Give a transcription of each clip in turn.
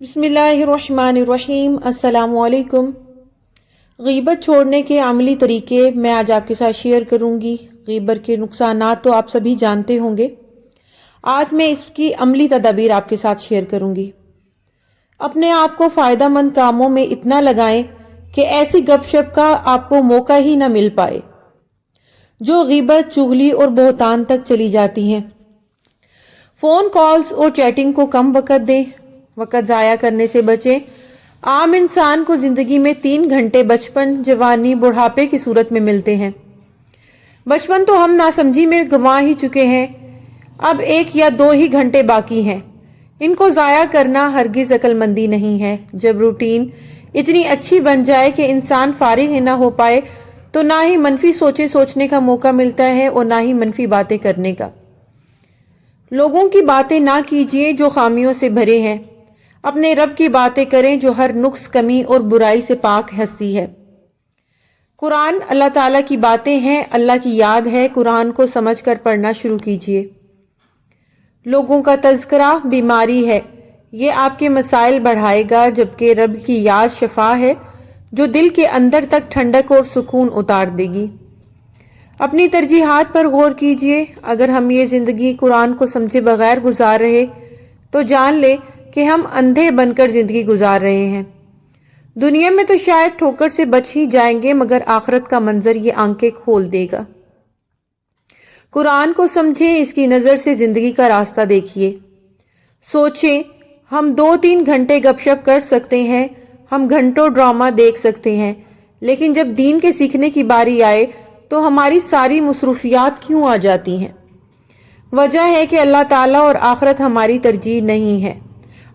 बिस्मिल्लाहिर्रहमानिर्रहीम। अस्सलामुअलैकुम। गीबत छोड़ने के अमली तरीके मैं आज आपके साथ शेयर करूंगी। गीबत के नुकसानात तो आप सभी जानते होंगे। आज मैं इसकी अमली तदाबीर आपके साथ शेयर करूंगी। अपने आप को फ़ायदेमंद कामों में इतना लगाएं कि ऐसी गपशप का आपको मौका ही ना मिल पाए जो गीबत, चुगली और बहतान तक चली जाती हैं। फ़ोन कॉल्स और चैटिंग को कम वक़्त दें, वक़्त ज़ाया करने से बचें। आम इंसान को ज़िंदगी में 3 घंटे बचपन, जवानी, बुढ़ापे की सूरत में मिलते हैं। बचपन तो हम नासमझी में गंवा ही चुके हैं, अब 1 या 2 ही घंटे बाकी हैं। इनको ज़ाया करना हरगिज़ अक्लमंदी नहीं है। जब रूटीन इतनी अच्छी बन जाए कि इंसान फारिग ही ना हो पाए तो ना ही मनफी सोचें सोचने का मौका मिलता है और ना ही मनफी बातें करने का। लोगों की बातें ना कीजिए जो खामियों से भरे हैं। अपने रब की बातें करें जो हर नुक्स, कमी और बुराई से पाक हस्ती है। कुरान अल्लाह ताला की बातें हैं, अल्लाह की याद है। कुरान को समझकर पढ़ना शुरू कीजिए। लोगों का तज़किरा बीमारी है, ये आपके मसाइल बढ़ाएगा, जबकि रब की याद शफा है जो दिल के अंदर तक ठंडक और सुकून उतार देगी। अपनी तरजीहात पर गौर कीजिए। अगर हम ये ज़िंदगी कुरान को समझे बगैर गुजार रहे तो जान ले कि हम अंधे बनकर ज़िंदगी गुजार रहे हैं। दुनिया में तो शायद ठोकर से बच ही जाएंगे, मगर आखिरत का मंजर ये आंखें खोल देगा। कुरान को समझें, इसकी नज़र से ज़िंदगी का रास्ता देखिए। सोचें, हम 2-3 घंटे गपशप कर सकते हैं, हम घंटों ड्रामा देख सकते हैं, लेकिन जब दीन के सीखने की बारी आए तो हमारी सारी मसरूफियात क्यों आ जाती हैं? वजह है कि अल्लाह ताला और आखिरत हमारी तरजीह नहीं है।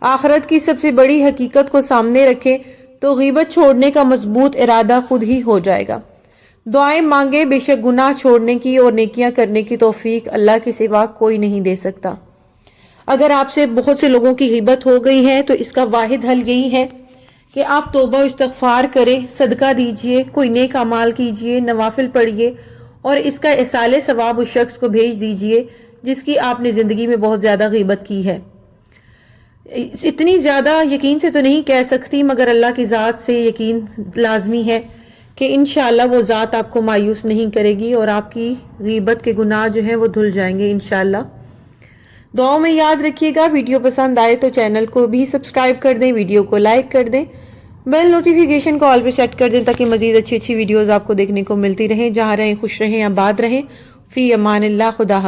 आखिरत की सबसे बड़ी हकीकत को सामने रखें तो गीबत छोड़ने का मजबूत इरादा खुद ही हो जाएगा। दुआएं मांगे, बेशक गुनाह छोड़ने की और नेकियां करने की तौफीक अल्लाह के सिवा कोई नहीं दे सकता। अगर आपसे बहुत से लोगों की गीबत हो गई है तो इसका वाहिद हल यही है कि आप तौबा और इस्तगफार करें, सदका दीजिए, कोई नेक अमाल कीजिए, नवाफिल पढ़िए और इसका इसाले सवाब उस शख्स को भेज दीजिए जिसकी आपने ज़िंदगी में बहुत ज़्यादा गीबत की है। इतनी ज़्यादा यकीन से तो नहीं कह सकती, मगर अल्लाह की ज़ात से यकीन लाजमी है कि इंशाअल्लाह वो ज़ात आपको मायूस नहीं करेगी और आपकी गीबत के गुनाह जो हैं वो धुल जाएंगे इंशाअल्लाह। दुआओं में याद रखिएगा। वीडियो पसंद आए तो चैनल को भी सब्सक्राइब कर दें, वीडियो को लाइक कर दें, बेल नोटिफिकेशन को ऑल पे सेट कर दें ताकि मज़ीद अच्छी अच्छी वीडियोज़ आपको देखने को मिलती रहें। जहाँ रहें खुश रहें, आबाद रहें। फ़ी अमानिल्लाह। खुदा।